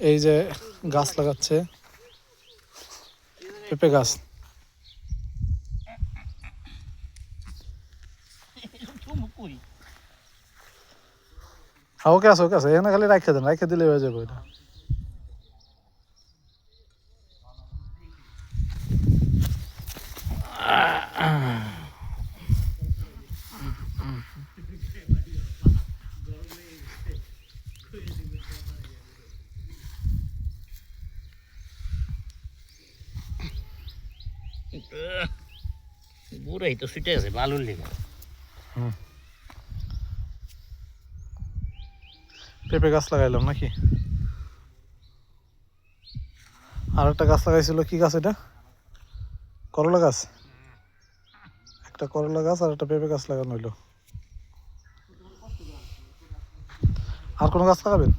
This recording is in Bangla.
এই যে গাছ লাগাচ্ছে, পেঁপে গাছ। ওকে আছে, ওকে আছে, এখানে খালি রাখে দেন, রাখে দিলে হয়ে যাবে এটা। বুড়াই তো ছুটে আছে বালুর লেগে। পেঁপে গাছ লাগাইলাম নাকি? আর একটা গাছ লাগাইছিল, কি গাছ এটা? করলা গাছ। একটা করলা গাছ আর একটা পেঁপে গাছ লাগানো হইলো। আর কোনো গাছ লাগাবেন?